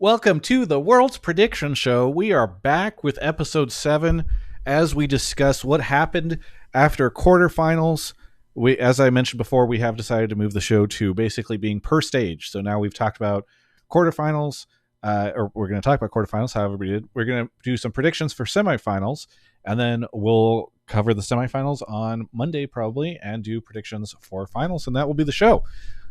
Welcome to the World's Prediction Show. We are back with episode 7 as we discuss what happened after quarterfinals. As I mentioned before, we have decided to move the show to basically being per stage. So now we've talked about quarterfinals, or we're going to talk about quarterfinals, however we did. We're going to do some predictions for semifinals, and then we'll cover the semifinals on Monday probably and do predictions for finals, and that will be the show.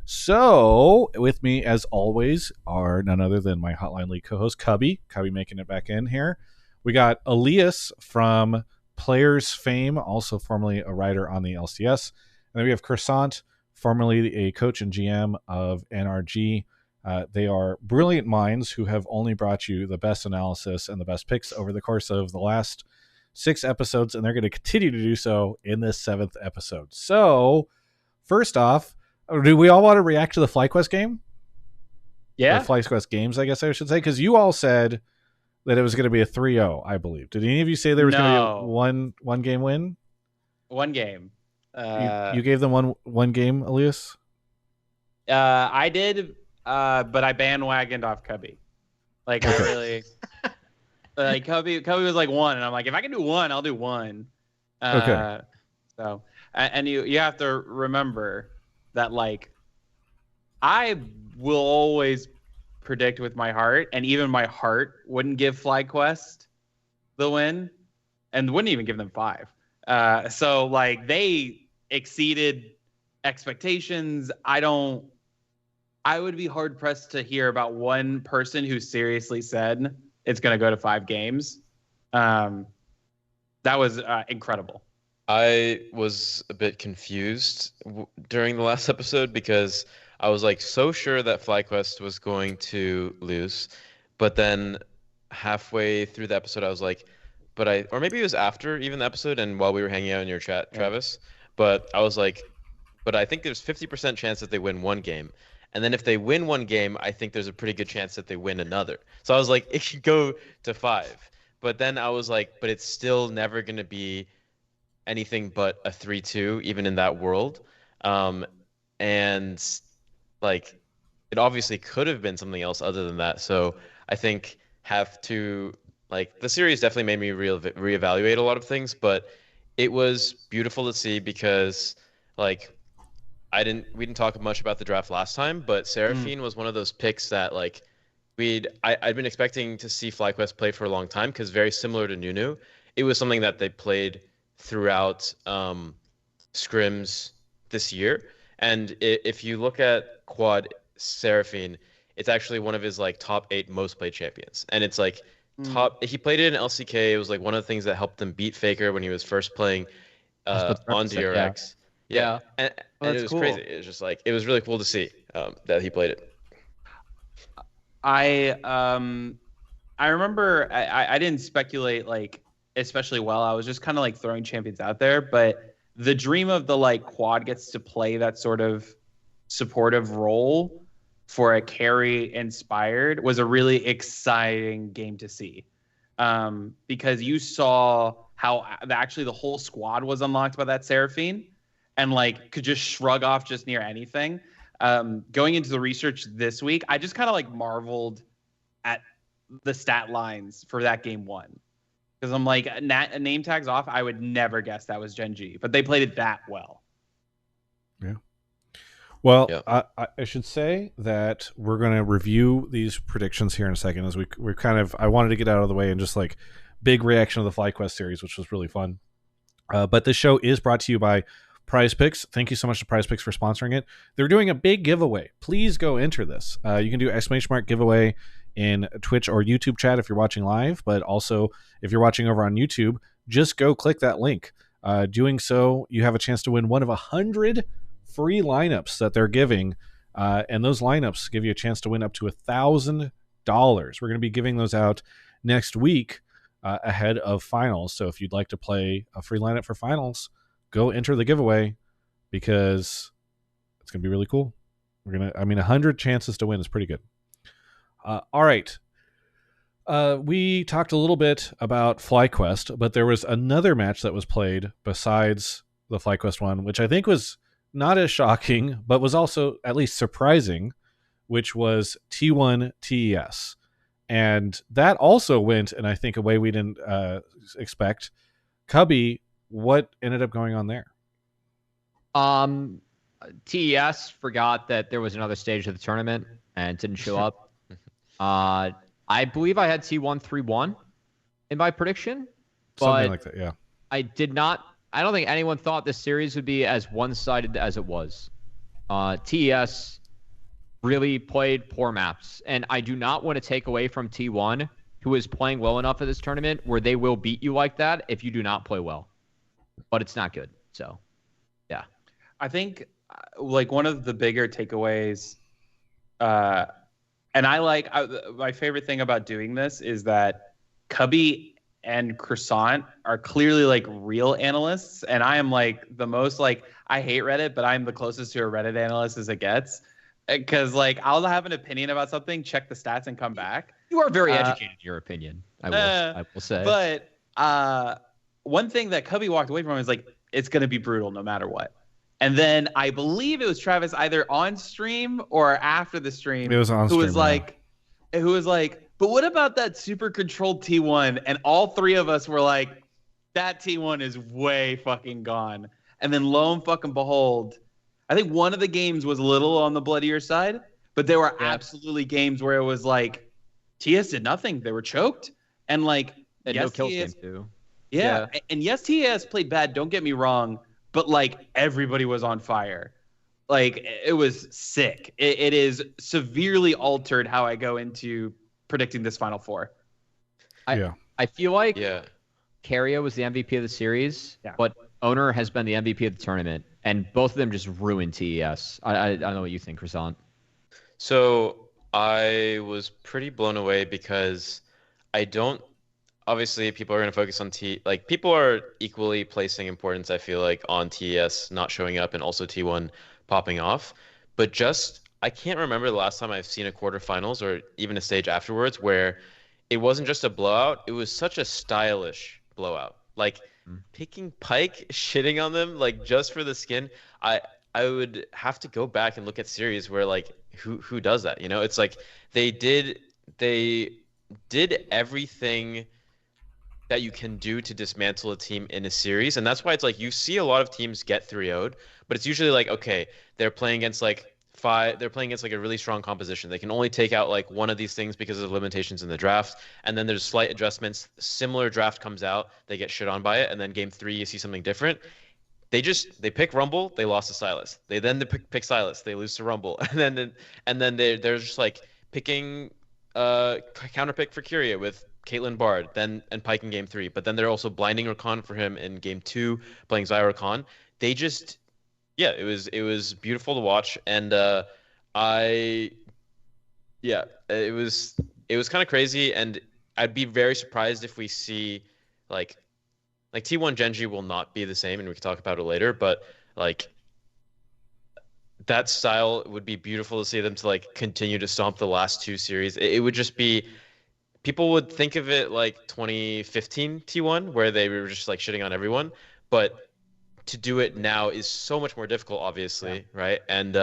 So, with me, as always, are none other than my Hotline League co-host, Cubby. Cubby making it back in here. We got Elias from Players Fame, also formerly a writer on the LCS. And then we have Croissant, formerly a coach and GM of NRG. They are brilliant minds who have only brought you the best analysis and the best picks over the course of the last 6 episodes, and they're going to continue to do so in this 7th episode. So, first off, do we all want to react to the FlyQuest game? Yeah. Or FlyQuest games, I guess I should say, because you all said that it was going to be a 3-0, I believe. Did any of you say there was going to be a one game win? One game. You gave them one game, Elias? I did, but I bandwagoned off Cubby. Like, I really... like, Cubby was like 1, and I'm like, if I can do 1, I'll do 1. Okay. So, and you have to remember that, like, I will always predict with my heart, and even my heart wouldn't give FlyQuest the win, and wouldn't even give them 5. So, like, they exceeded expectations. I would be hard pressed to hear about one person who seriously said it's going to go to 5 games. That was incredible. I was a bit confused during the last episode because I was like so sure that FlyQuest was going to lose, but then halfway through the episode I was like, or maybe it was after even the episode and while we were hanging out in your chat, Travis, but I was like, but I think there's 50% chance that they win 1 game. And then if they win 1 game, I think there's a pretty good chance that they win another. So I was like, it could go to 5. But then I was like, but it's still never going to be anything but a 3-2, even in that world. And like, it obviously could have been something else other than that. So I think the series definitely made me reevaluate a lot of things, but it was beautiful to see because like, we didn't talk much about the draft last time, but Seraphine was one of those picks that like I'd been expecting to see FlyQuest play for a long time because very similar to Nunu, it was something that they played throughout scrims this year. And if you look at Quad Seraphine, it's actually one of his like top 8 most played champions. And it's like he played it in LCK. It was like one of the things that helped him beat Faker when he was first playing on DRX. Yeah. And it was crazy. It was just like, it was really cool to see that he played it. I remember I didn't speculate like especially well. I was just kind of like throwing champions out there, but the dream of the like Quad gets to play that sort of supportive role for a carry inspired was a really exciting game to see. Because you saw how actually the whole squad was unlocked by that Seraphine and like could just shrug off just near anything. Going into the research this week, I just kind of like marveled at the stat lines for that game 1. Because I'm like, name tags off, I would never guess that was Gen G. But they played it that well. Yeah. Well, yeah. I should say that we're going to review these predictions here in a second as we're kind of, I wanted to get out of the way and just like big reaction to the FlyQuest series, which was really fun. But this show is brought to you by Prize Picks. Thank you so much to Prize Picks for sponsoring it. They're doing a big giveaway. Please go enter this. You can do !mark giveaway in Twitch or YouTube chat if you're watching live, but also if you're watching over on YouTube, just go click that link. Doing so, you have a chance to win one of 100 free lineups that they're giving, and those lineups give you a chance to win up to $1,000. We're going to be giving those out next week ahead of finals. So if you'd like to play a free lineup for finals, go enter the giveaway because it's going to be really cool. 100 chances to win is pretty good. All right. We talked a little bit about FlyQuest, but there was another match that was played besides the FlyQuest one, which I think was not as shocking, but was also at least surprising, which was T1 TES. and that also went, and I think a way we didn't expect. Cubby, what ended up going on there? TES forgot that there was another stage of the tournament and didn't show up. I believe I had T1 3-1 in my prediction, Something but like that, yeah. I did not. I don't think anyone thought this series would be as one-sided as it was. TES really played poor maps, and I do not want to take away from T1, who is playing well enough at this tournament where they will beat you like that if you do not play well. But it's not good. So, yeah. I think like one of the bigger takeaways, and my favorite thing about doing this is that Cubby and Croissant are clearly like real analysts, and I am like the most like I hate Reddit, but I'm the closest to a Reddit analyst as it gets. Because like I'll have an opinion about something, check the stats, and come back. You are very educated in your opinion. I will say. But one thing that Cubby walked away from is like it's going to be brutal no matter what. And then I believe it was Travis either on stream or after the stream. It was on who stream. Who was like, but what about that super controlled T1? And all three of us were like, that T1 is way fucking gone. And then lo and fucking behold, I think one of the games was a little on the bloodier side, but there were absolutely games where it was like TS did nothing. They were choked. And like, and yes, no kills TS, game too. Yeah. And yes, TS played bad. Don't get me wrong. But like everybody was on fire. Like it was sick. It is severely altered how I go into predicting this Final Four. I feel like Carrier was the MVP of the series, but Owner has been the MVP of the tournament, and both of them just ruined TES. I don't know what you think, Croissant. So I was pretty blown away because I don't. Obviously, people are going to focus on people are equally placing importance, I feel like, on TES not showing up and also T1 popping off. But I can't remember the last time I've seen a quarterfinals or even a stage afterwards where it wasn't just a blowout. It was such a stylish blowout. Like picking Pyke, shitting on them, like just for the skin. I would have to go back and look at series where like who does that? You know, it's like they did everything that you can do to dismantle a team in a series. And that's why it's like you see a lot of teams get 3-0'd, but it's usually like, okay, they're playing against like a really strong composition. They can only take out like one of these things because of limitations in the draft. And then there's slight adjustments. Similar draft comes out, they get shit on by it. And then game 3, you see something different. They pick Rumble, they lost to Silas. They pick Silas, they lose to Rumble. And then they're just like picking counterpick for Kyria with Caitlyn Bard, and Pyke in game 3, but then they're also blinding Rakan for him in game 2, playing Zyra Rakan. They just, it was beautiful to watch, and it was kind of crazy, and I'd be very surprised if we see like T1 Genji will not be the same, and we can talk about it later, but like that style would be beautiful to see them to like continue to stomp the last 2 series. It would just be. People would think of it like 2015 T1, where they were just like shitting on everyone. But to do it now is so much more difficult, obviously, right? And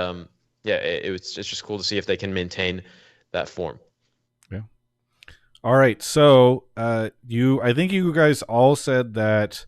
it's just cool to see if they can maintain that form. Yeah. All right. So I think you guys all said that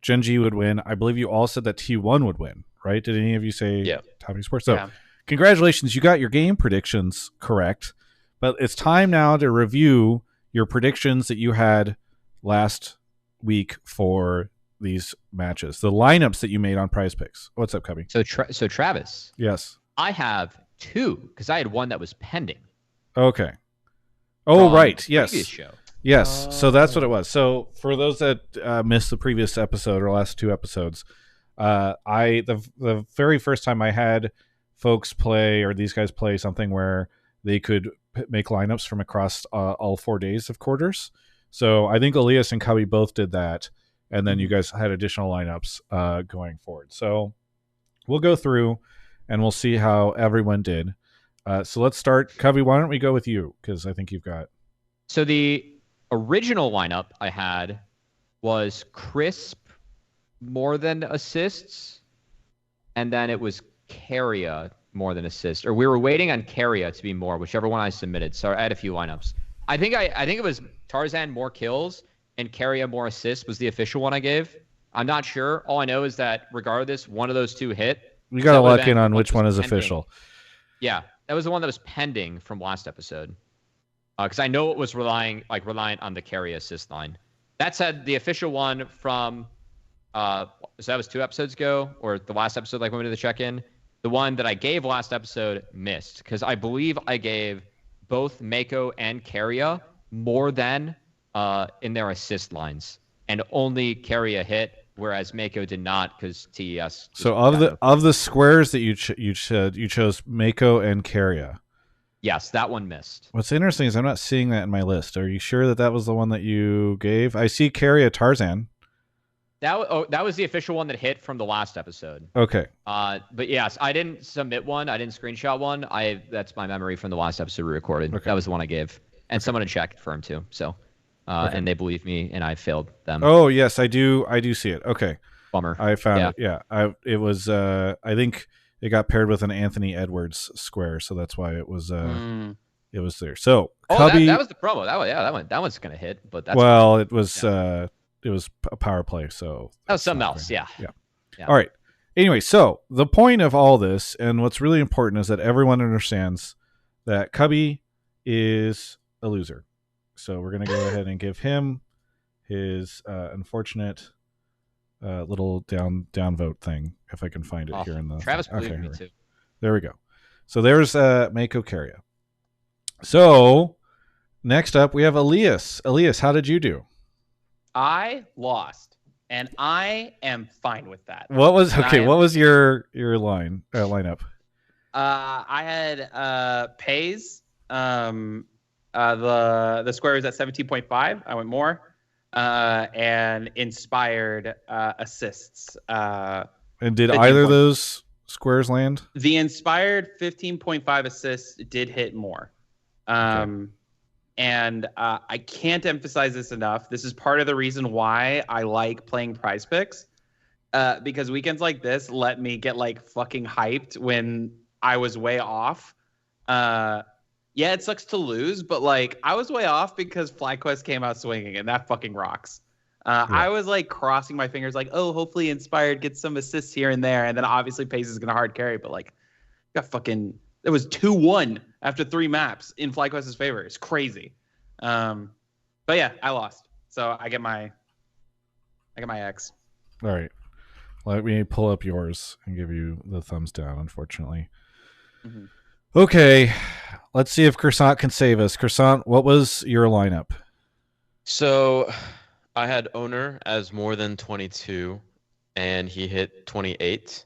Genji would win. I believe you all said that T1 would win, right? Did any of you say Top Sports? So congratulations, you got your game predictions correct. But it's time now to review your predictions that you had last week for these matches, the lineups that you made on Prize Picks. What's up, Cubby? So Travis. Yes. I have 2 because I had one that was pending. Okay. Oh, right. Yes. Previous show. Yes. So that's what it was. So for those that missed the previous episode or last 2 episodes, the very first time I had folks play or these guys play something where they could make lineups from across all 4 days of quarters. So I think Elias and Cubby both did that, and then you guys had additional lineups going forward. So we'll go through and we'll see how everyone did. So let's start. Cubby, why don't we go with you? Because I think you've got. So the original lineup I had was Crisp more than assists, and then it was Carrier more than assists. Or we were waiting on Carrier to be more, whichever one I submitted. So I had a few lineups. I think it was Tarzan more kills and Carrier more assists was the official one I gave. I'm not sure. All I know is that regardless, one of those two hit. We got to That would have lock been in the on one which that was one is pending. official. Yeah, that was the one that was pending from last episode. Because I know it was reliant on the carry assist line. That said, the official one from so that was 2 episodes ago, or the last episode, like when we did the check-in. The one that I gave last episode missed because I believe I gave both Mako and Carrier more than in their assist lines, and only Carrier hit, whereas Mako did not because TES. So of the squares that you chose Mako and Carrier. Yes, that one missed. What's interesting is I'm not seeing that in my list. Are you sure that that was the one that you gave? I see Carrier Tarzan. That was the official one that hit from the last episode. Okay. But yes, I didn't submit one. I didn't screenshot one. That's my memory from the last episode we recorded. Okay. That was the one I gave, and someone in chat confirmed too. So, and they believed me, and I failed them. Oh yes, I do see it. Okay. Bummer. I found it. Yeah. It was. I think it got paired with an Anthony Edwards square, so that's why it was. It was there. So Cubby, that was the promo. That one's gonna hit. But that's it was. Yeah. It was a power play, so that was something else. Yeah. All right. Anyway, so the point of all this, and what's really important, is that everyone understands that Cubby is a loser. So we're gonna go ahead and give him his unfortunate little down vote thing, if I can find it here in the. Travis believed me too. There we go. So there's Mako Carrier. So next up, we have Elias. Elias, how did you do? I lost, and I am fine with that. What was What was your lineup? I had Pays. The square was at 17.5. I went more, and inspired assists. And did either of those squares land? The inspired 15.5 assists did hit more. Okay. And I can't emphasize this enough. This is part of the reason why I like playing Prize Picks, because weekends like this let me get like fucking hyped when I was way off. Yeah, it sucks to lose, but like I was way off because FlyQuest came out swinging, and that fucking rocks. Yeah. I was like crossing my fingers, like, oh, hopefully Inspired gets some assists here and there, and then obviously Pace is gonna hard carry, but like, got fucking. It was 2-1 after 3 maps in FlyQuest's favor. It's crazy. But yeah, I lost. So I get my X. All right. Let me pull up yours and give you the thumbs down, unfortunately. Mm-hmm. Okay. Let's see if Croissant can save us. Croissant, what was your lineup? So I had Owner as more than 22, and he hit 28.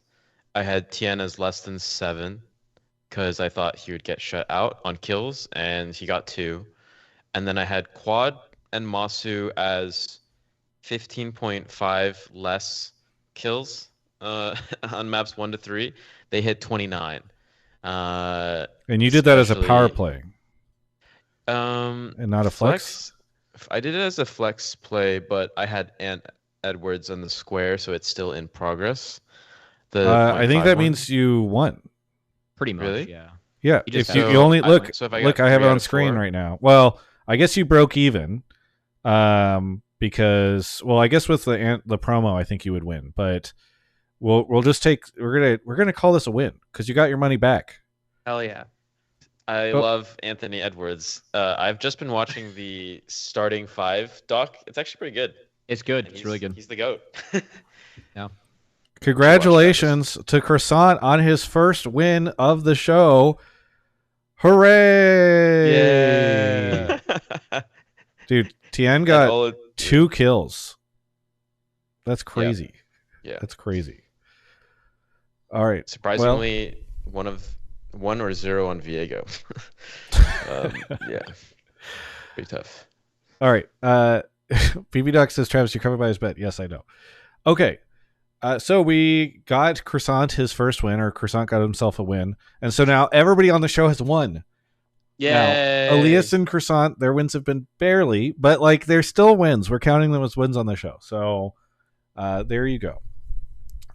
I had Tien as less than 7. Because I thought he would get shut out on kills, and he got 2. And then I had Quad and Masu as 15.5 less kills on maps 1 to 3. They hit 29. And you did that as a power play? And not a flex? I did it as a flex play, but I had Ant Edwards on the square, so it's still in progress. I think that means you won. Pretty much, really? Yeah. Yeah, if you only look, I have it on screen right now. Well, I guess you broke even, because I guess with the promo, I think you would win. But we're gonna call this a win because you got your money back. Hell yeah! I love Anthony Edwards. I've just been watching the starting 5 doc. It's actually pretty good. It's good. It's really good. He's the GOAT. Yeah. Congratulations to Croissant on his first win of the show. Hooray! Yay! Dude, Tien got 2 kills. That's crazy. Yeah. That's crazy. All right. Surprisingly, 1 or 0 on Viego. Yeah. Pretty tough. All right. BB Doc says, Travis, you're covered by his bet. Yes, I know. Okay. So we got Croissant his first win, or Croissant got himself a win. And so now everybody on the show has won. Yeah. Elias and Croissant, their wins have been barely, but like they're still wins. We're counting them as wins on the show. So there you go.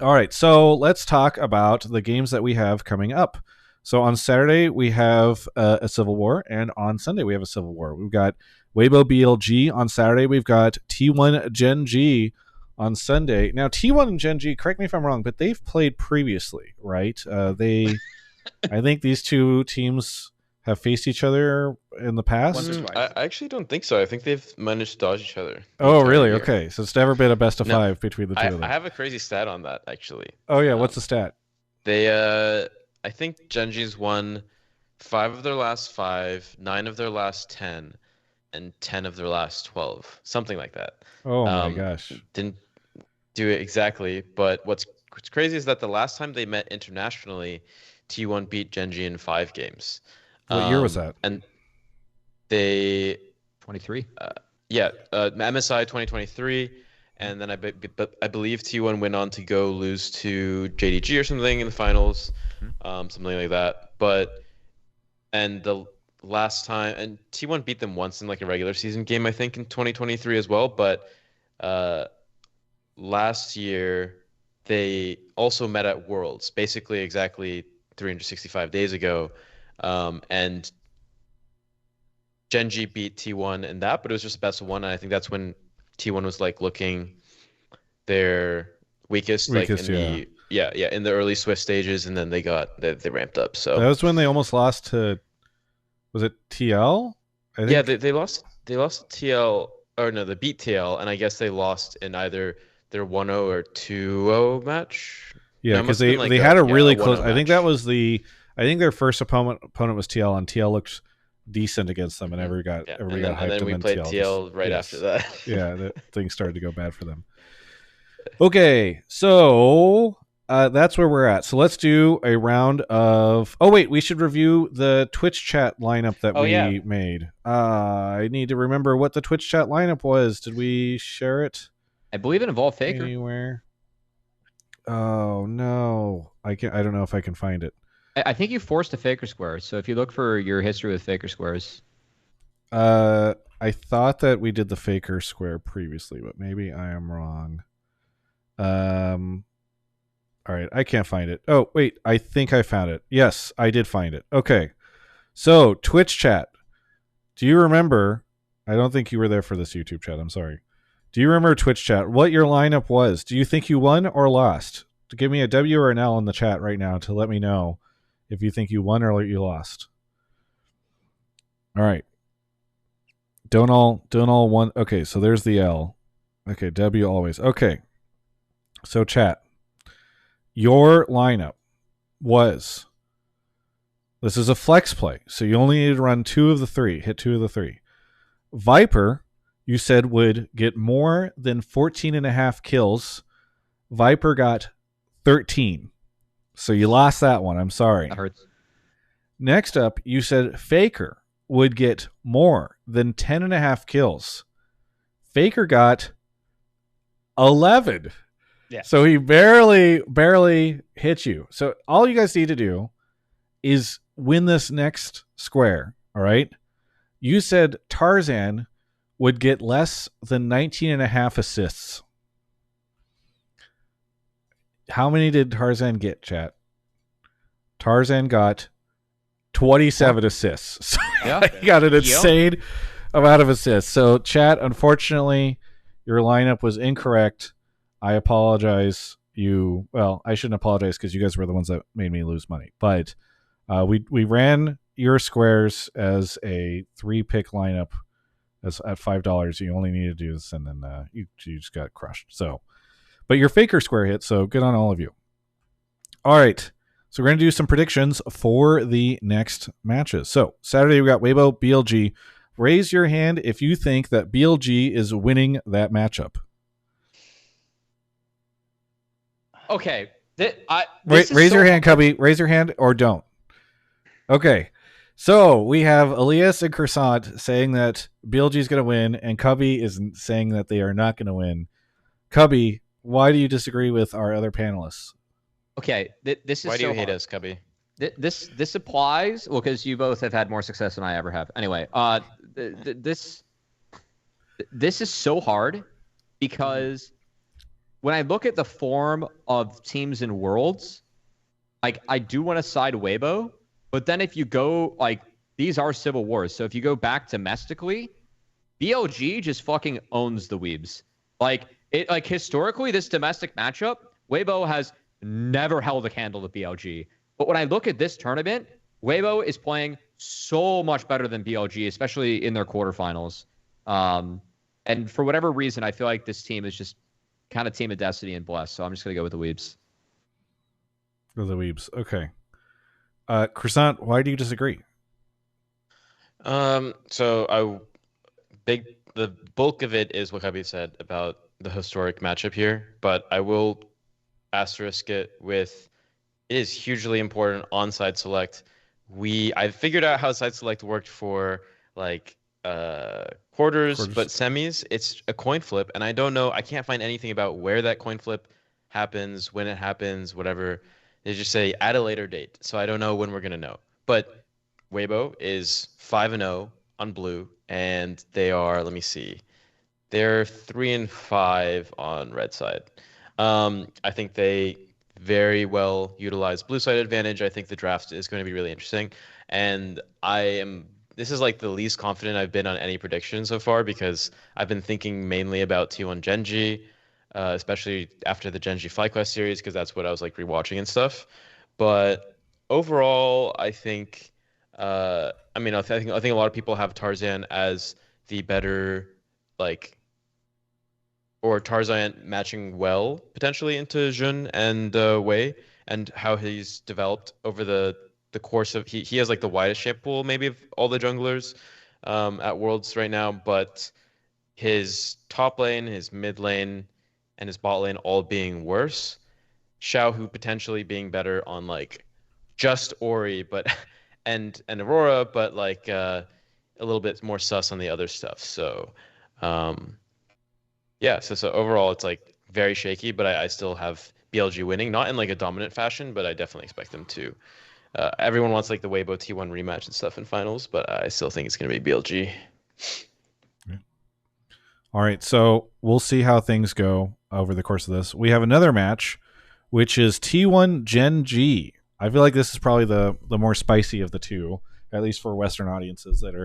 All right. So let's talk about the games that we have coming up. So on Saturday we have a Civil War, and on Sunday we have a Civil War. We've got Weibo BLG on Saturday. We've got T1 Gen G on Sunday. Now T1 and Gen G, correct me if I'm wrong, but they've played previously, right? I think these two teams have faced each other in the past. Once or twice. I actually don't think so. I think they've managed to dodge each other. Oh, really? Okay, so it's never been a best of No, 5 between the two of them. I have a crazy stat on that actually. Oh yeah, what's the stat? They I think Genji's won 5 of their last 5, 9 of their last 10, and 10 of their last 12, something like that. Oh my gosh! Didn't do it exactly, but what's crazy is that the last time they met internationally, T1 beat Genji in 5 games. What year was that? And they 23. MSI 2023, and then I believe T1 went on to go lose to JDG or something in the finals, something like that. And the last time, and T1 beat them once in like a regular season game, I think in 2023 as well. But last year they also met at Worlds, basically exactly 365 days ago, and Genji beat T1 in that, but it was just best of 1, and I think that's when T1 was like looking their weakest like in in the early Swift stages, and then they ramped up. So that was when they almost lost to, was it TL? I think. Yeah, they lost to TL, or no, they beat TL, and I guess they lost in either their 1-0 or 2-0 match. Yeah, because they had a really close. I think that was I think their first opponent was TL, and TL looked decent against them, and everybody got hyped. And then we played TL right after that. Yeah, things started to go bad for them. Okay, so that's where we're at. So let's do a round of. Oh wait, we should review the Twitch chat lineup that we made. I need to remember what the Twitch chat lineup was. Did we share it? I believe it involved Faker. Anywhere? Oh no, I don't know if I can find it. I think you forced a Faker square. So if you look for your history with Faker squares, I thought that we did the Faker square previously, but maybe I am wrong. All right, I can't find it. Oh wait, I think I found it. Yes, I did find it. Okay, so Twitch chat. Do you remember? I don't think you were there for this YouTube chat. I'm sorry. Do you remember Twitch chat? What your lineup was? Do you think you won or lost? Give me a W or an L in the chat right now to let me know if you think you won or you lost. All right. Don't all one. Okay, so there's the L. Okay, W always. Okay. So chat. Your lineup was, this is a flex play, so you only need to run 2 of the 3, hit 2 of the 3. Viper, you said would get more than 14.5 kills. Viper got 13. So you lost that one. I'm sorry. That hurts. Next up, you said Faker would get more than 10.5 kills. Faker got 11. Yeah. So he barely hit you. So all you guys need to do is win this next square. All right. You said Tarzan would get less than 19.5 assists. How many did Tarzan get, chat? Tarzan got 27 assists. So he got an insane amount of assists. So chat, unfortunately, your lineup was incorrect. I apologize. I shouldn't apologize because you guys were the ones that made me lose money. But we ran your squares as a 3-pick lineup at $5. You only need to do this, and then you just got crushed. So, but your Faker square hit, so good on all of you. All right, so we're going to do some predictions for the next matches. So Saturday we got Weibo BLG. Raise your hand if you think that BLG is winning that matchup. Okay. Raise your hand, Cubby. Raise your hand or don't. Okay. So we have Elias and Croissant saying that BLG is going to win, and Cubby is saying that they are not going to win. Cubby, why do you disagree with our other panelists? Okay. This is why do so you hate hard. us, Cubby? This applies, well, because you both have had more success than I ever have. Anyway, this is so hard because when I look at the form of teams in Worlds, like I do want to side Weibo, But then if you go like these are civil wars. So if you go back domestically, BLG just fucking owns the Weebs. Like historically, this domestic matchup, Weibo has never held a candle to BLG. But when I look at this tournament, Weibo is playing so much better than BLG, especially in their quarterfinals. And for whatever reason, I feel like this team is just kind of team of destiny and blessed. So I'm just gonna go with the Weebs. The Weebs. Okay. Croissant, why do you disagree? So the bulk of it is what Kabi said about the historic matchup here, but I will asterisk it with it is hugely important on side select. I figured out how side select worked for like quarters, but semis, it's a coin flip, and I don't know, I can't find anything about where that coin flip happens, when it happens, whatever. They just say at a later date. So I don't know when we're gonna know. But Weibo is 5-0 on blue, and they are, let me see. They're 3-5 on red side. I think they very well utilize blue side advantage. I think the draft is going to be really interesting. And this is like the least confident I've been on any prediction so far because I've been thinking mainly about T1 Genji, especially after the Genji FlyQuest series, because that's what I was like rewatching and stuff. But overall, I think, I think a lot of people have Tarzan as the better, like, or Tarzan matching well potentially into Jun and Wei, and how he's developed over the course of he has like the widest champ pool maybe of all the junglers at Worlds right now, but his top lane, his mid lane, and his bot lane all being worse. Xiaohu potentially being better on like just Ori, but and Aurora, but like a little bit more sus on the other stuff. So um, yeah, so overall it's like very shaky, but I still have BLG winning, not in like a dominant fashion, but I definitely expect them to. Everyone wants like the Weibo T1 rematch and stuff in finals, but I still think it's gonna be BLG. Yeah. All right, so we'll see how things go over the course of this. We have another match, which is T1 Gen G. I feel like this is probably the more spicy of the two, at least for Western audiences that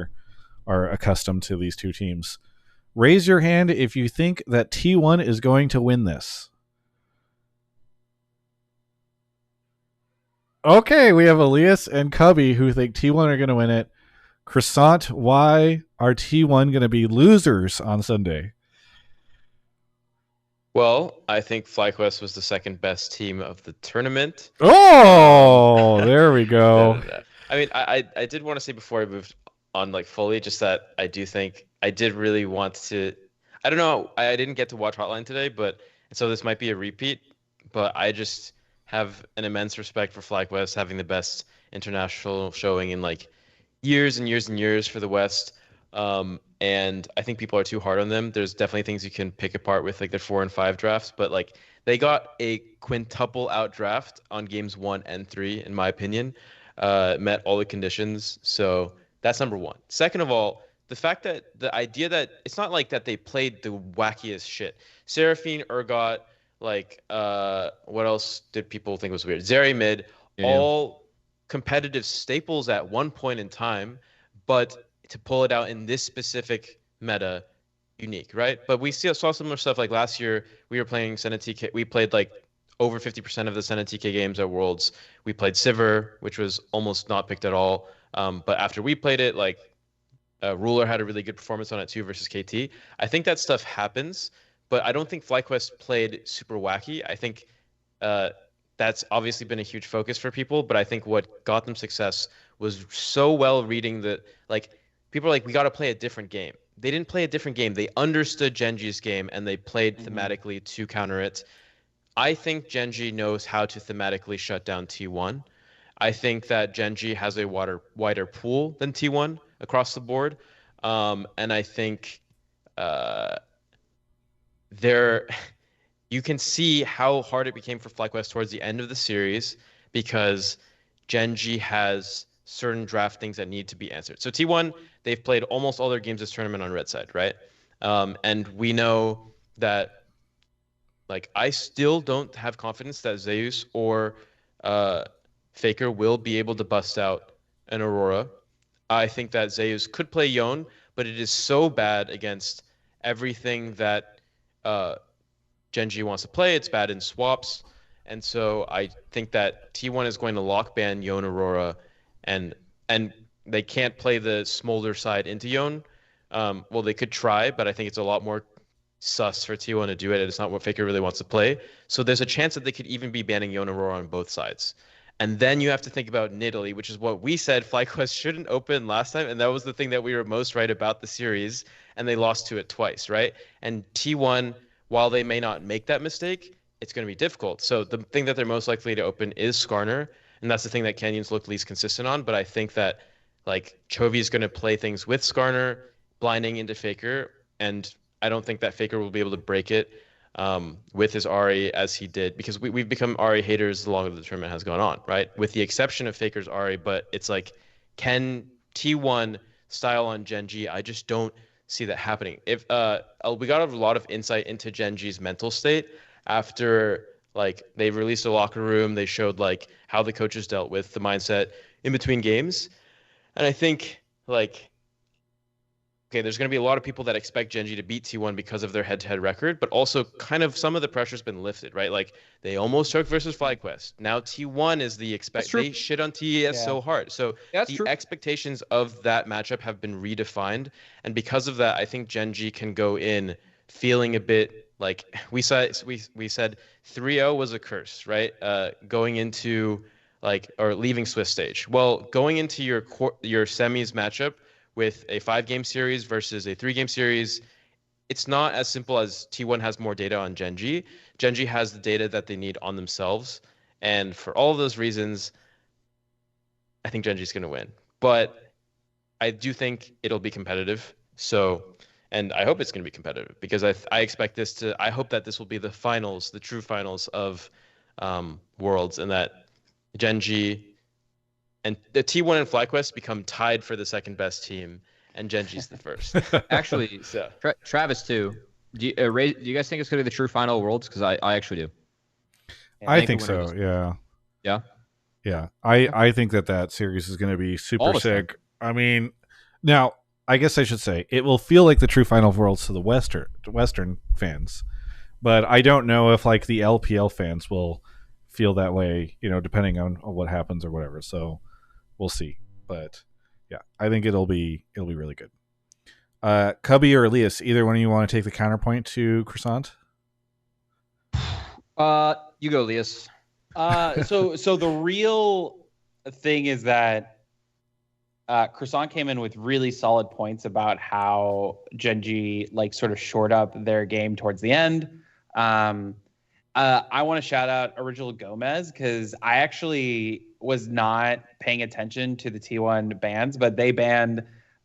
are accustomed to these two teams. Raise your hand if you think that T1 is going to win this. Okay, we have Elias and Cubby who think T1 are going to win it. Croissant, why are T1 going to be losers on Sunday? Well, I think FlyQuest was the second best team of the tournament. Oh, there we go. No. I mean, I did want to say before I moved on like fully, just that I do think I did really want to. I don't know. I didn't get to watch Hotline today, but so this might be a repeat. But I just have an immense respect for FlyQuest having the best international showing in like years and years and years for the West. And I think people are too hard on them. There's definitely things you can pick apart with like their 4 and 5 drafts, but like they got a quintuple out draft on games 1 and 3, in my opinion. Met all the conditions. So that's number one. Second of all, the fact that the idea that it's not like that they played the wackiest shit. Seraphine, Urgot, like what else did people think was weird? Zeri mid, all competitive staples at one point in time, but to pull it out in this specific meta, unique, right? But we saw similar stuff like last year. We were playing Senna TK. We played like over 50% of the Senna TK games at Worlds. We played Sivir, which was almost not picked at all. But after we played it, like Ruler had a really good performance on it too versus KT. I think that stuff happens, but I don't think FlyQuest played super wacky. I think that's obviously been a huge focus for people, but I think what got them success was so well reading the like people are like, we got to play a different game. They didn't play a different game. They understood Genji's game and they played thematically to counter it. I think Genji knows how to thematically shut down T1. I think that Genji has a wider pool than T1 across the board. And I think there you can see how hard it became for FlyQuest towards the end of the series because Genji has certain draft things that need to be answered. So T1, they've played almost all their games this tournament on red side, right? And we know that like I still don't have confidence that Zeus or Faker will be able to bust out and Aurora. I think that Zeus could play Yone, but it is so bad against everything that Genji wants to play. It's bad in swaps. And so I think that T1 is going to lock ban Yone Aurora, and and they can't play the Smolder side into Yone. Well, they could try, but I think it's a lot more sus for T1 to do it. It's not what Faker really wants to play. So there's a chance that they could even be banning Yone Aurora on both sides. And then you have to think about Nidalee, which is what we said FlyQuest shouldn't open last time, and that was the thing that we were most right about the series, and they lost to it twice, right? And T1, while they may not make that mistake, it's going to be difficult. So the thing that they're most likely to open is Skarner, and that's the thing that Canyons look least consistent on. But I think that like Chovy is going to play things with Skarner, blinding into Faker, and I don't think that Faker will be able to break it with his Ahri as he did, because we've become Ahri haters the longer the tournament has gone on, right? With the exception of Faker's Ahri, but it's like, can T1 style on Genji? I just don't see that happening. If we got a lot of insight into Genji's mental state after like they released a locker room, they showed like how the coaches dealt with the mindset in between games, and I think like okay, there's going to be a lot of people that expect Genji to beat T1 because of their head-to-head record, but also kind of some of the pressure's been lifted, right? Like they almost took versus FlyQuest. Now T1 is the they shit on TES so hard. So the expectations of that matchup have been redefined, and because of that, I think Genji can go in feeling a bit like we said 3-0 was a curse, right? Going into like or leaving Swiss stage. Well, going into your semis matchup with a 5-game series versus a 3-game series, it's not as simple as T1 has more data on Genji. Genji has the data that they need on themselves. And for all of those reasons, I think Genji's going to win. But I do think it'll be competitive. So, and I hope it's going to be competitive because I expect this to, I hope that this will be the finals, the true finals of Worlds, and that Genji and the T1 and FlyQuest become tied for the second best team, and Genji's the first. Actually, so Travis too. Do you guys think it's going to be the true final of Worlds? Because I actually do. Yeah, I think so. Yeah. Yeah. Yeah. I think that series is going to be super sick. I mean, now I guess I should say it will feel like the true final of Worlds to the Western fans, but I don't know if like the LPL fans will feel that way. You know, depending on what happens or whatever. So we'll see. But yeah, I think it'll be really good. Cubby or Elias, either one of you want to take the counterpoint to Croissant? You go, Elias. So the real thing is that Croissant came in with really solid points about how Genji like sort of shored up their game towards the end. I want to shout out Original Gomez because I actually was not paying attention to the T1 bans, but they banned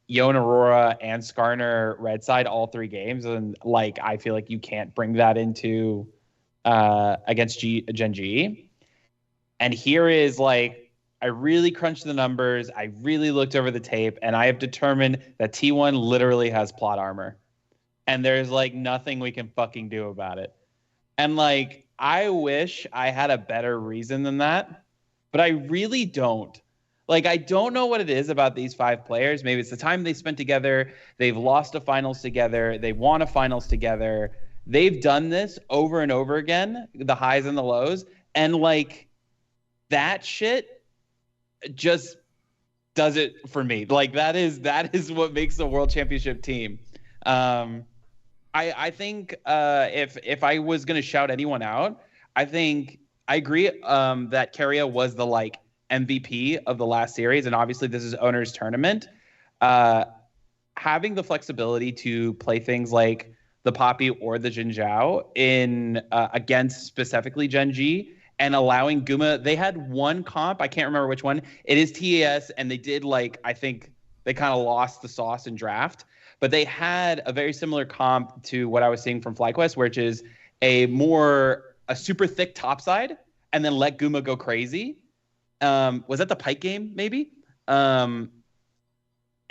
Yone Aurora and Skarner Red Side all 3 games, and like I feel like you can't bring that into against Genji. And here is like I really crunched the numbers, I really looked over the tape, and I have determined that T1 literally has plot armor, and there's like nothing we can fucking do about it. And like, I wish I had a better reason than that, but I really don't. Like, I don't know what it is about these 5 players. Maybe it's the time they spent together. They've lost a finals together. They won a finals together. They've done this over and over again, the highs and the lows. And like, that shit just does it for me. Like, that is what makes a world championship team. I think if I was going to shout anyone out, I think I agree that Keria was the like MVP of the last series, and obviously this is owner's tournament. Having the flexibility to play things like the Poppy or the Jin Zhao in against specifically Genji, and allowing Guma, they had one comp, I can't remember which one. It is TAS, and they did like I think they kind of lost the sauce in draft. But they had a very similar comp to what I was seeing from FlyQuest, which is a super thick topside and then let Guma go crazy. Was that the Pike game, maybe? And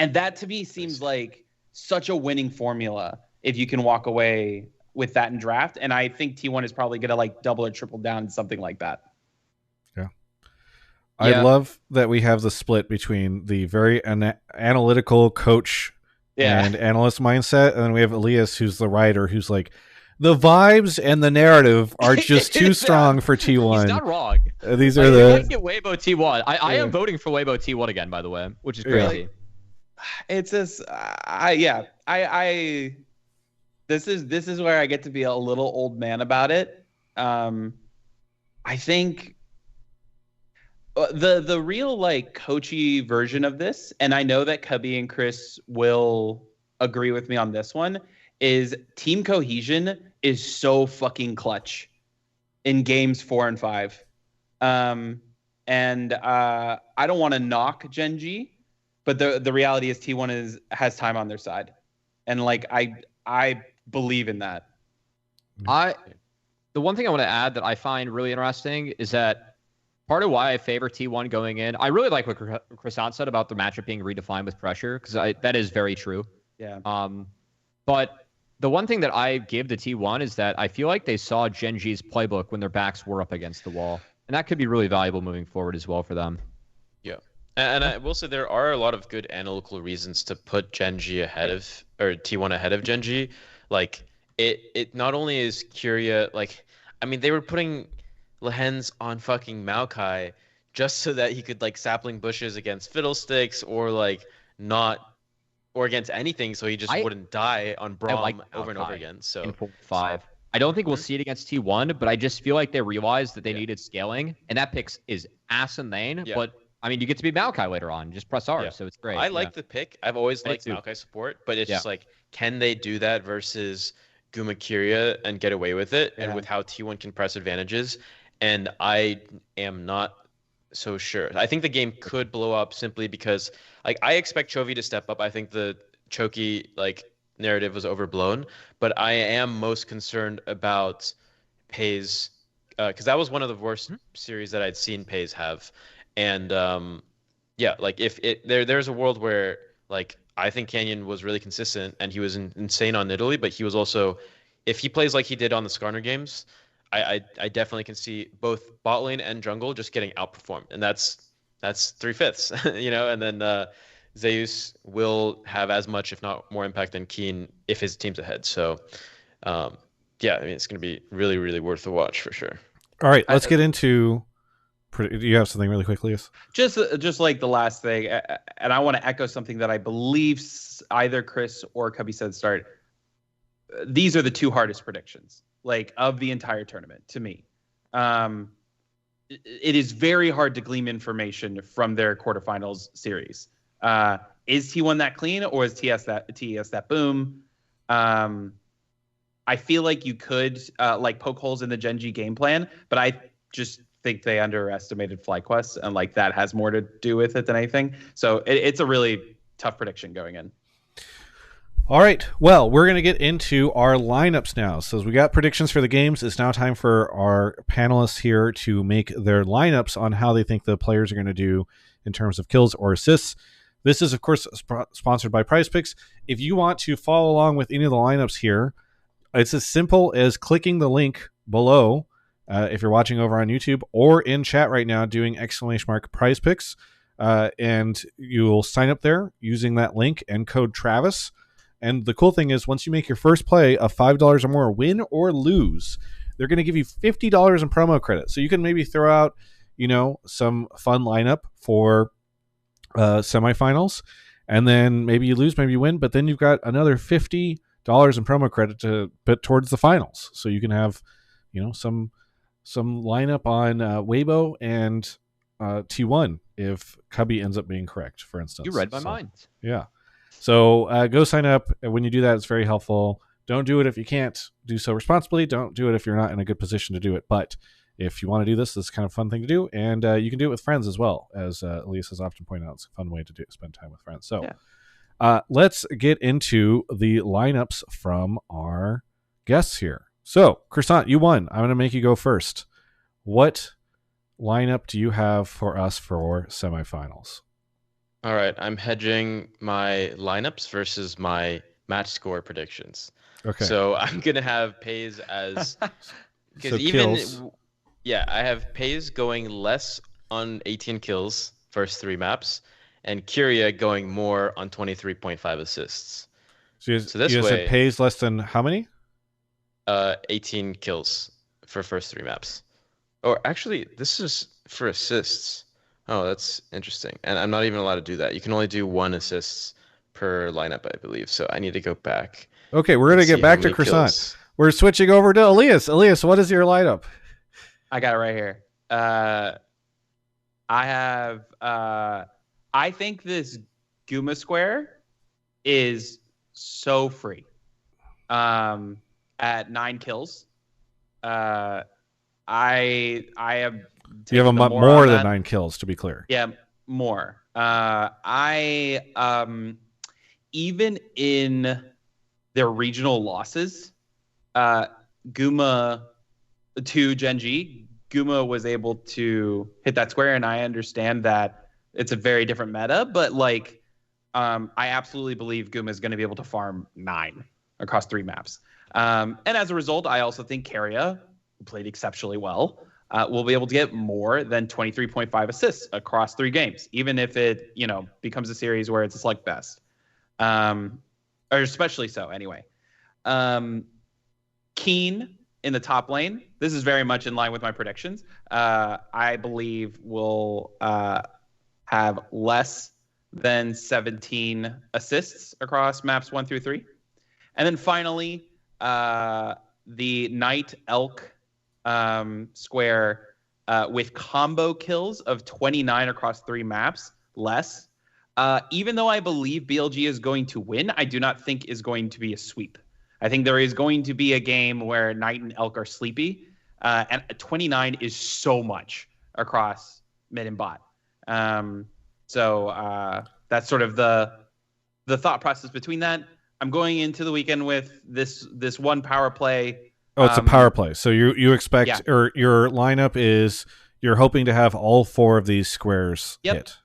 that to me seems like such a winning formula if you can walk away with that in draft. And I think T1 is probably going to like double or triple down something like that. Yeah. I love that we have the split between the very analytical coach and analyst mindset, and then we have Elias, who's the writer, who's like, the vibes and the narrative are just too strong for T1. He's not wrong. These are the. I get Weibo T1. I am voting for Weibo T1 again, by the way, which is crazy. It's just, this is where I get to be a little old man about it. I think the real like coachy version of this, and I know that Cubby and Chris will agree with me on this one, is team cohesion is so fucking clutch in games 4 and 5. And I don't want to knock Gen G, but the reality is T1 has time on their side. And like I believe in that. The one thing I want to add that I find really interesting is that part of why I favor T1 going in, I really like what Chrisant said about the matchup being redefined with pressure, because that is very true. Yeah. But the one thing that I give to T1 is that I feel like they saw Gen G's playbook when their backs were up against the wall. And that could be really valuable moving forward as well for them. Yeah. And I will say there are a lot of good analytical reasons to put Gen G ahead of, or T1 ahead of Gen G. Like, it not only is Curia, like, I mean, they were putting Lehens on fucking Maokai just so that he could, like, sapling bushes against Fiddlesticks or, like, not, or against anything so he just wouldn't die on Braum over and over again. So in 4-5. I don't think we'll see it against T1, but I just feel like they realized that they needed scaling, and that pick is asinine, but I mean, you get to be Maokai later on. Just press R, so it's great. I like the pick. I've always liked Maokai support, but it's just like, can they do that versus Guma Kyria and get away with it? And with how T1 can press advantages, and I am not so sure. I think the game could blow up simply because, like, I expect Chovy to step up. I think the Choki narrative was overblown, but I am most concerned about Pays, because that was one of the worst series that I'd seen Pays have. And like if there's a world where, like, I think Canyon was really consistent and he was insane on Italy, but he was also, if he plays like he did on the Skarner games, I definitely can see both bot lane and jungle just getting outperformed, and that's 3/5, you know. And then Zeus will have as much, if not more, impact than Keen if his team's ahead. So I mean, it's going to be really, really worth the watch for sure. All right, let's get into. Do you have something really quickly? Just like the last thing, and I want to echo something that I believe either Chris or Cubby said at the start. These are the two hardest predictions, like, of the entire tournament to me. It is very hard to glean information from their quarterfinals series. Is T1 that clean, or is TES that boom? I feel like you could poke holes in the Gen G game plan, but I just think they underestimated FlyQuest, and like that has more to do with it than anything. So it's a really tough prediction going in. All right. Well, we're going to get into our lineups now. So as we got predictions for the games, it's now time for our panelists here to make their lineups on how they think the players are going to do in terms of kills or assists. This is, of course, sponsored by Prize Picks. If you want to follow along with any of the lineups here, it's as simple as clicking the link below if you're watching over on YouTube, or in chat right now doing ! Prize Picks, and you'll sign up there using that link and code Travis. And the cool thing is, once you make your first play of $5 or more, win or lose, they're going to give you $50 in promo credit. So you can maybe throw out, some fun lineup for semifinals, and then maybe you lose, maybe you win, but then you've got another $50 in promo credit to put towards the finals. So you can have, some lineup on Weibo and T1 if Cubby ends up being correct, for instance. You read my mind. Yeah. So go sign up. When you do that, it's very helpful. Don't do it if you can't do so responsibly. Don't do it if you're not in a good position to do it. But if you want to do this, this is kind of a fun thing to do. And you can do it with friends as well, as Elias has often pointed out. It's a fun way to spend time with friends. So let's get into the lineups from our guests here. So, Chrisant, you won. I'm going to make you go first. What lineup do you have for us for semifinals? All right, I'm hedging my lineups versus my match score predictions. Okay. So I'm gonna have Pays as so kills. I have Pays going less on 18 kills, first 3 maps, and Kyria going more on 23.5 assists. So you said pays less than how many? 18 kills for first 3 maps. Or actually, this is for assists. Oh, that's interesting. And I'm not even allowed to do that. You can only do 1 assist per lineup, I believe. So I need to go back. Okay, we're gonna get back to Croissant. Kills. We're switching over to Elias. Elias, what is your lineup? I got it right here. I have. I think this Guma Square is so free. At 9 kills. I have. You have more than 9 kills, to be clear. Yeah, more. Even in their regional losses, Guma to Genji, Guma was able to hit that square, and I understand that it's a very different meta, but like, I absolutely believe Guma is going to be able to farm 9 across 3 maps. And as a result, I also think Keria, who played exceptionally well, will be able to get more than 23.5 assists across 3 games, even if it, becomes a series where it's a slugfest. Or especially so, anyway. Keen in the top lane. This is very much in line with my predictions. I believe will have less than 17 assists across maps 1 through 3. And then finally, the Knight Elk square with combo kills of 29 across 3 maps, less. Even though I believe BLG is going to win, I do not think is going to be a sweep. I think there is going to be a game where Knight and Elk are sleepy, and 29 is so much across mid and bot. So that's sort of the thought process between that. I'm going into the weekend with this one power play. Oh, it's a power play. So you expect, or your lineup is, you're hoping to have all 4 of these squares hit.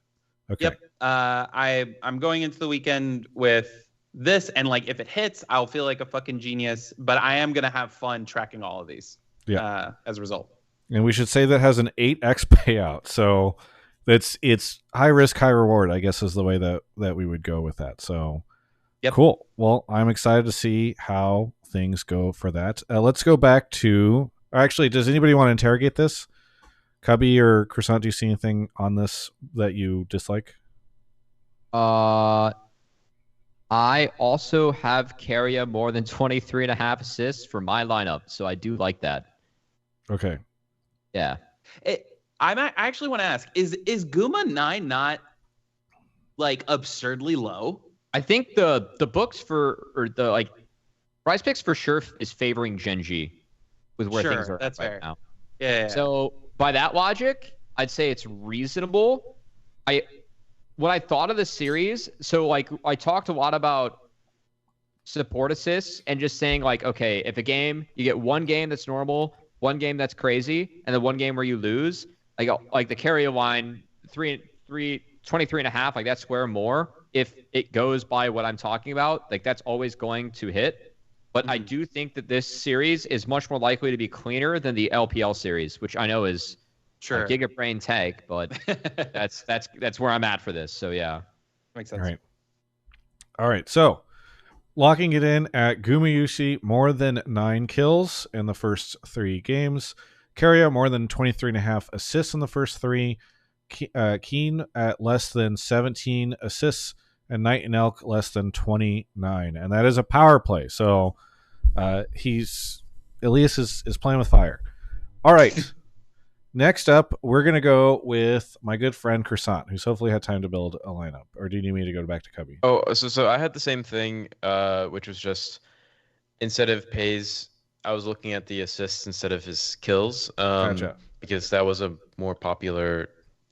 Okay. Yep. I'm going into the weekend with this, and like if it hits, I'll feel like a fucking genius. But I am gonna have fun tracking all of these. Yeah. As a result. And we should say that has an 8x payout. So it's high risk, high reward, I guess, is the way that we would go with that. So cool. Well, I'm excited to see how things go for that. Let's go back to. Actually, does anybody want to interrogate this? Cubby or Croissant, do you see anything on this that you dislike? I also have Keria more than 23.5 assists for my lineup, so I do like that. Okay. Yeah. I actually want to ask: Is Guma 9 not like absurdly low? I think the books or the prize picks for sure is favoring Genji with where things are that's right fair. now. Yeah. So by that logic, I'd say it's reasonable. What I thought of the series, so like I talked a lot about support assists and just saying like, okay, if a game, you get one game that's normal, one game that's crazy, and then one game where you lose, like the Keria line, 23.5, like that square more, if it goes by what I'm talking about, like that's always going to hit. But I do think that this series is much more likely to be cleaner than the LPL series, which I know is a gigabrain take, but that's where I'm at for this. So yeah, makes sense. All right. So locking it in at Gumayushi, more than 9 kills in the first 3 games. Keria more than 23.5 assists in the first 3. Keen at less than 17 assists, and Knight and Elk less than 29, and that is a power play. So Elias is playing with fire. All right. Next up, we're going to go with my good friend Croissant, who's hopefully had time to build a lineup. Or do you need me to go back to Cubby? Oh, so I had the same thing, which was just instead of pays, I was looking at the assists instead of his kills, Gotcha. because that was a more popular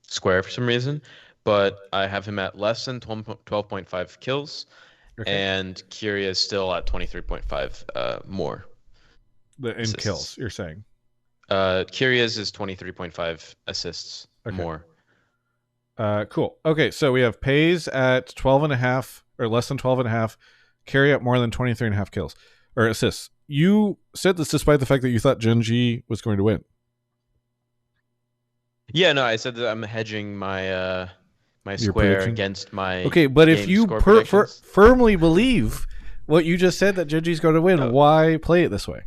square for some reason. But I have him at less than 12.5 kills, and Kyria is still at 23.5 more. In kills, you're saying? Kyria's is 23.5 assists more. Cool. Okay, so we have Pays at 12.5 or less than 12.5, Kyria at more than 23.5 kills or assists. You said this despite the fact that you thought Genji was going to win. Yeah, no, I said that I'm hedging my my Your square prediction. against my Okay, but if game you score predictions. firmly believe what you just said that Genji's going to win, No, why play it this way?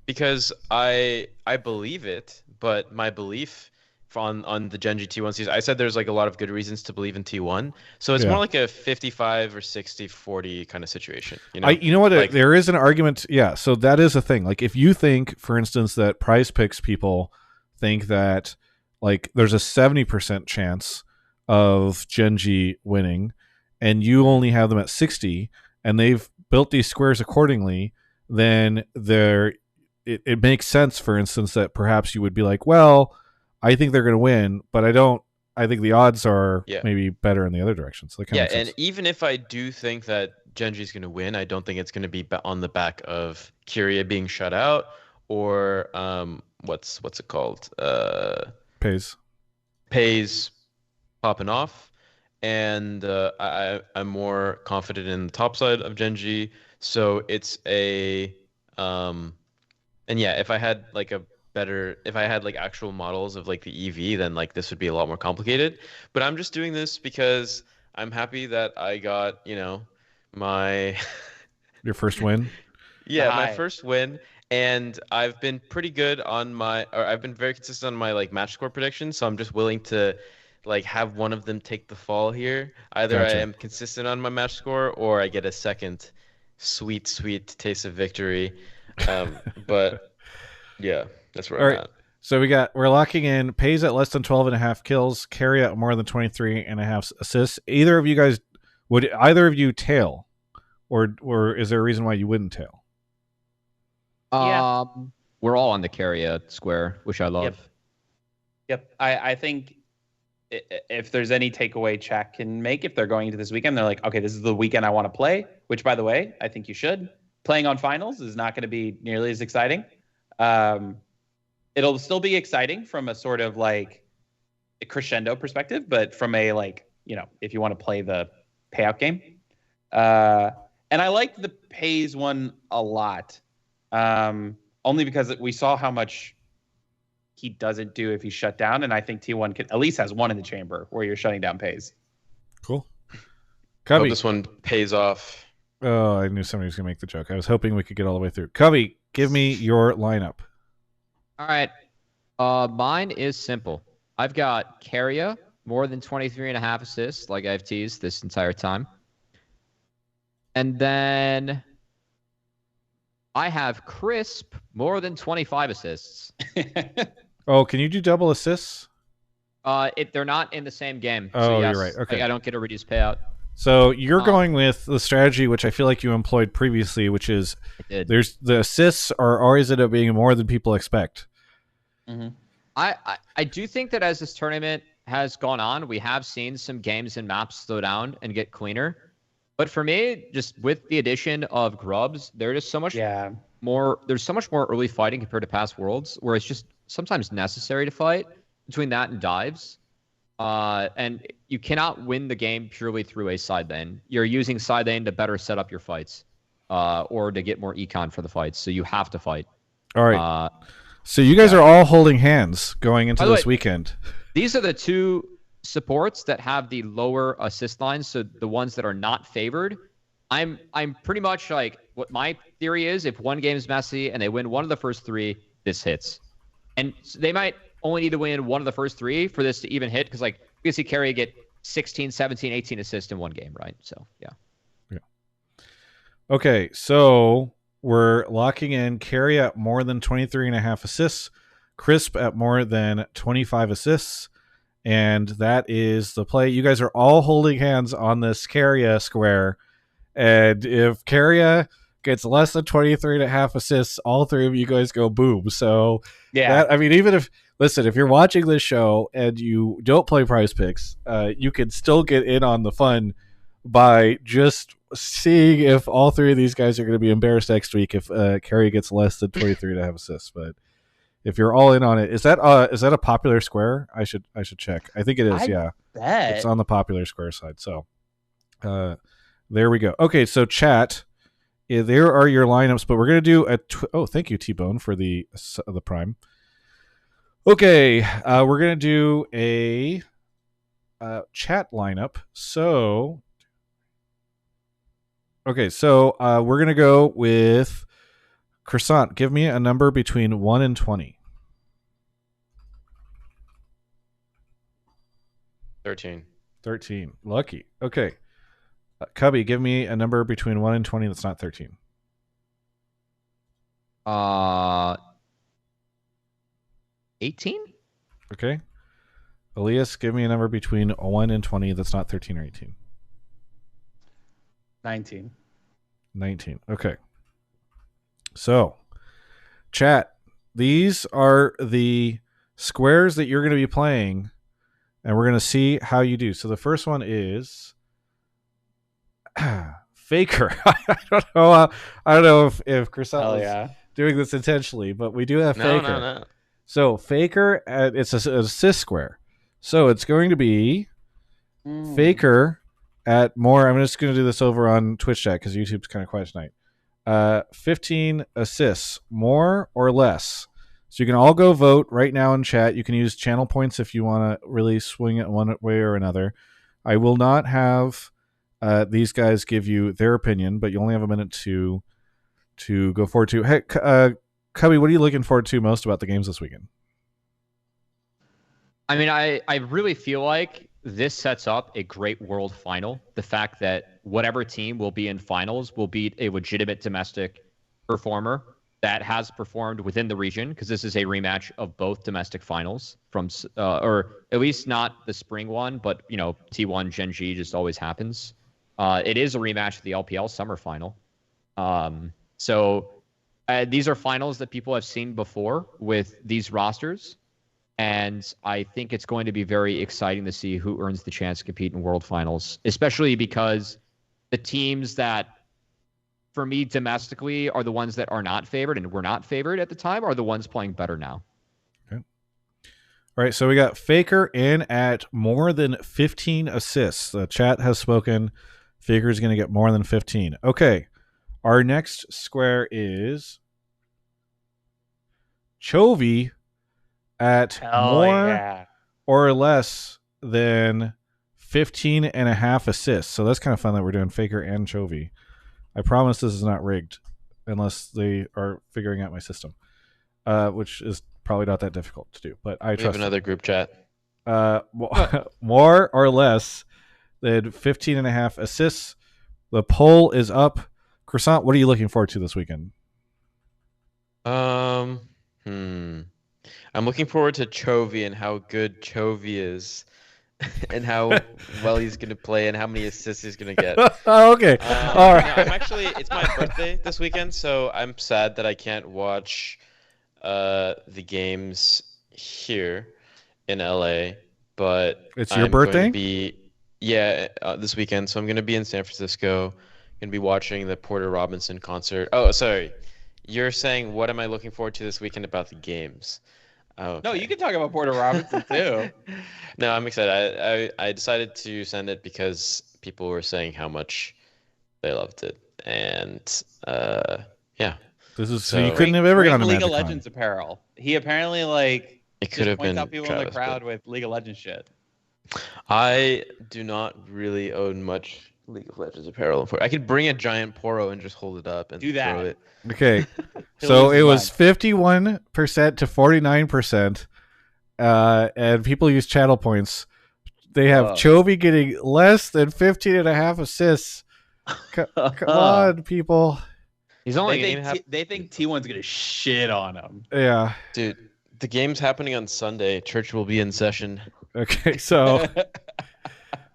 because I believe it, but my belief on the Genji T1 season, I said there's like a lot of good reasons to believe in T1. So it's more Yeah. like a 55 or 60-40 kind of situation, You know what? Like There is an argument. Yeah, so that is a thing. Like, if you think, for instance, that Prize Picks people think that like there's a 70% chance of Genji winning, and you only have them at 60, and they've built these squares accordingly, then it makes sense. For instance, that perhaps you would be like, well, I think they're going to win, but I don't. I think the odds are yeah. maybe better in the other direction. So that kind Yeah, of makes and sense. even if I do think that Genji's going to win, I don't think it's going to be on the back of Kyria being shut out or what's it called? Pays. Pays popping off. And I'm more confident in the top side of Genji. So it's a and yeah, if I had like if I had like actual models of like the EV, then like this would be a lot more complicated. But I'm just doing this because I'm happy that I got, my Your first win. The yeah, my high. first win. And I've been pretty good or I've been very consistent on my like match score predictions. So I'm just willing to like have one of them take the fall here. Either I Gotcha. am consistent on my match score or I get a second sweet, sweet taste of victory. But yeah, that's where All I'm right. at. So we're locking in pays at less than 12 and a half kills, carry at more than 23 and a half assists. Would either of you tail, or is there a reason why you wouldn't tail? Yeah. We're all on the Carrier square, which I love. Yep. I think if there's any takeaway Czech can make, if they're going into this weekend, they're like, okay, this is the weekend I want to play, which, by the way, I think you should. Playing on finals is not going to be nearly as exciting. It'll still be exciting from a sort of like a crescendo perspective, but from a like, if you want to play the payout game. And I liked the pays one a lot, only because we saw how much he doesn't do if he's shut down, and I think T1 at least has one in the chamber where you're shutting down pays. Cool. Hope Cubby. this one pays off. Oh, I knew somebody was going to make the joke. I was hoping we could get all the way through. Cubby, give me your lineup. All right. Mine is simple. I've got Carrier, more than 23 and a half assists, like I've teased this entire time. And then I have Crisp, more than 25 assists. Oh, can you do double assists? They're not in the same game. Oh, so yes, you're right. Okay. I don't get a reduced payout. So you're going with the strategy, which I feel like you employed previously, which is there's the assists are always end up being more than people expect. Mm-hmm. I do think that as this tournament has gone on, we have seen some games and maps slow down and get cleaner. But for me, just with the addition of Grubs, there's just so much more. There's so much more early fighting compared to past worlds, where it's just sometimes necessary to fight between that and dives. And you cannot win the game purely through a side lane. You're using side lane to better set up your fights, or to get more econ for the fights. So you have to fight. All right. So you guys are all holding hands going into this weekend. These are the two supports that have the lower assist lines. So the ones that are not favored. I'm pretty much like, what my theory is, if one game is messy and they win one of the first three, this hits. And they might only need to win one of the first three for this to even hit, because like we see Carrier get 16, 17, 18 assists in one game, right? So yeah. Okay, so we're locking in Carry at more than 23 and a half assists, Crisp at more than 25 assists, and that is the play. You guys are all holding hands on this Carrier square, and if Carrier gets less than 23 and a half assists, all three of you guys go boom. So even if you're watching this show and you don't play Prize Picks, you can still get in on the fun by just seeing if all three of these guys are going to be embarrassed next week if Carrie gets less than 23 to have assists. But if you're all in on it, is that a popular square? I should check. I think it is. Yeah, bet. It's on the popular square side. So there we go. Okay, so chat. There are your lineups, but we're going to do thank you, T-Bone, for the Prime. Okay, we're gonna do a chat lineup. So, okay, so we're gonna go with Croissant. Give me a number between 1 and 20. 13. 13. Lucky. Okay. Cubby, give me a number between 1 and 20 that's not 13. 18. Okay. Elias, give me a number between 1 and 20 that's not 13 or 18. 19. 19. Okay. So, chat, these are the squares that you're going to be playing, and we're going to see how you do. So, the first one is Faker. I don't know if Croissant was doing this intentionally, but we do have Faker. No. So, Faker, it's a assist square. So, it's going to be Faker at more. I'm just going to do this over on Twitch chat because YouTube's kind of quiet tonight. 15 assists, more or less. So you can all go vote right now in chat. You can use channel points if you want to really swing it one way or another. I will not have these guys give you their opinion, but you only have a minute to go forward to. Hey, Cubby, what are you looking forward to most about the games this weekend? I mean, I really feel like this sets up a great world final. The fact that whatever team will be in finals will beat a legitimate domestic performer that has performed within the region, because this is a rematch of both domestic finals from, or at least not the spring one, but, you know, T1 Gen G just always happens. It is a rematch of the LPL summer final. So these are finals that people have seen before with these rosters. And I think it's going to be very exciting to see who earns the chance to compete in world finals, especially because the teams that, for me, domestically, are the ones that are not favored and were not favored at the time are the ones playing better now. Okay. All right, so we got Faker in at more than 15 assists. The chat has spoken. Faker's going to get more than 15. Okay, our next square is Chovy at more or less than 15 and a half assists. So that's kind of fun that we're doing Faker and Chovy. I promise this is not rigged unless they are figuring out my system, which is probably not that difficult to do, but I trust have another group chat. More or less than 15 and a half assists. The poll is up. Croissant, what are you looking forward to this weekend? I'm looking forward to Chovy and how good Chovy is and how well he's going to play and how many assists he's going to get. Oh, okay. All right. No, it's my birthday this weekend, so I'm sad that I can't watch the games here in LA, but it's your birthday? This weekend, so I'm going to be in San Francisco. Going to be watching the Porter Robinson concert. Oh, sorry. You're saying what am I looking forward to this weekend about the games? Okay. No, you can talk about Porter Robinson too. No, I'm excited. I decided to send it because people were saying how much they loved it, and yeah. This is so you couldn't have ever gotten a League of Legends apparel. He apparently it could have been out people Travis, in the crowd with League of Legends shit. I do not really own much League of Legends apparel. I could bring a giant Poro and just hold it up and throw it. Okay, so it was 51% to 49%, and people use channel points. They have Chovy getting less than 15 and a half assists. Come on, people. He's only they think T1's gonna shit on him. Yeah, dude. The game's happening on Sunday. Church will be in session. Okay, so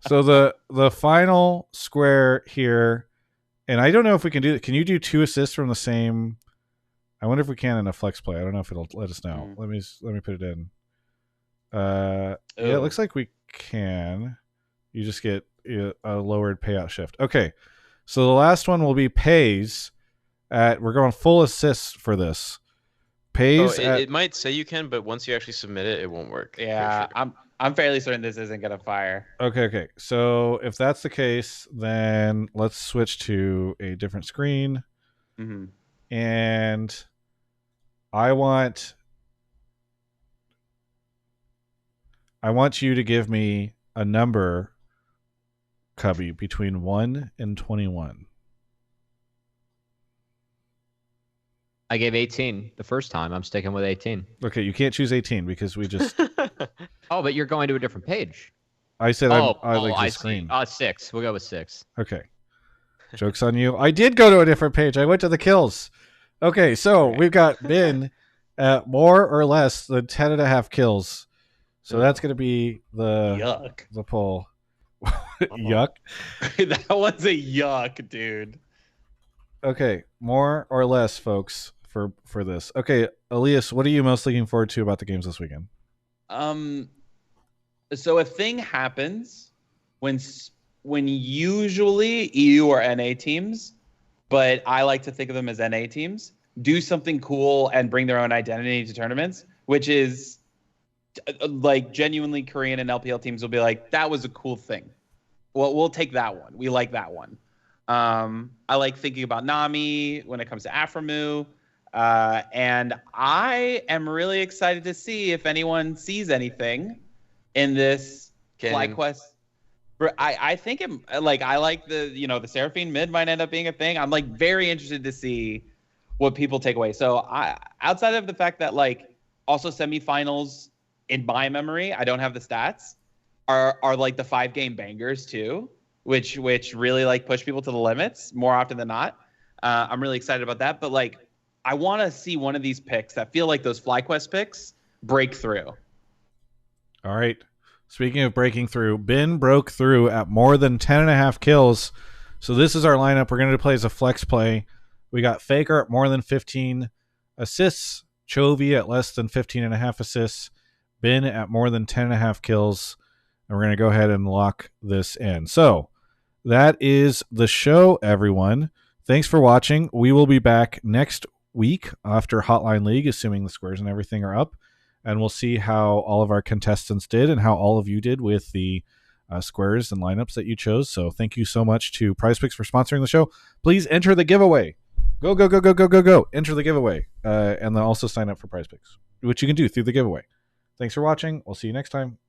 the final square here, and I don't know if we can do it. Can you do 2 assists from the same? I wonder if we can in a flex play. I don't know if it'll let us know. Let me put it in. Yeah, it looks like we can. You just get a lowered payout shift. Okay, so the last one will be pays at. We're going full assists for this. Pays. It might say you can, but once you actually submit it, it won't work. Yeah, sure. I'm fairly certain this isn't gonna fire. Okay. So if that's the case, then let's switch to a different screen. And I want I want you to give me a number, Cubby, between 1 and 21. I gave 18 the first time. I'm sticking with 18. Okay, you can't choose 18 because we just. Oh, but you're going to a different page. I said I like the screen. 6. We'll go with 6. Okay. Joke's on you. I did go to a different page. I went to the kills. Okay, so we've got Ben at more or less than 10.5 kills. So that's going to be the poll. Yuck. That was a yuck, dude. Okay, more or less, folks, for this. Okay, Elias, what are you most looking forward to about the games this weekend? So a thing happens when usually EU or NA teams, but I like to think of them as NA teams, do something cool and bring their own identity to tournaments, which is like genuinely Korean and LPL teams will be like, that was a cool thing. Well, we'll take that one. We like that one. I like thinking about Nami when it comes to Aframu. And I am really excited to see if anyone sees anything in this FlyQuest. I think I like the Seraphine mid might end up being a thing. I'm like very interested to see what people take away. So outside of the fact that like also semifinals in my memory, I don't have the stats, are like the 5-game bangers too, which really like push people to the limits more often than not. I'm really excited about that. But like I want to see one of these picks that feel like those FlyQuest picks break through. All right. Speaking of breaking through, Ben broke through at more than 10.5 kills. So this is our lineup. We're going to play as a flex play. We got Faker at more than 15 assists, Chovy at less than 15.5 assists, Ben at more than 10.5 kills. And we're going to go ahead and lock this in. So that is the show, everyone. Thanks for watching. We will be back next week after Hotline League, assuming the squares and everything are up. And we'll see how all of our contestants did and how all of you did with the squares and lineups that you chose. So thank you so much to PrizePicks for sponsoring the show. Please enter the giveaway. Go. Enter the giveaway. And then also sign up for PrizePicks, which you can do through the giveaway. Thanks for watching. We'll see you next time.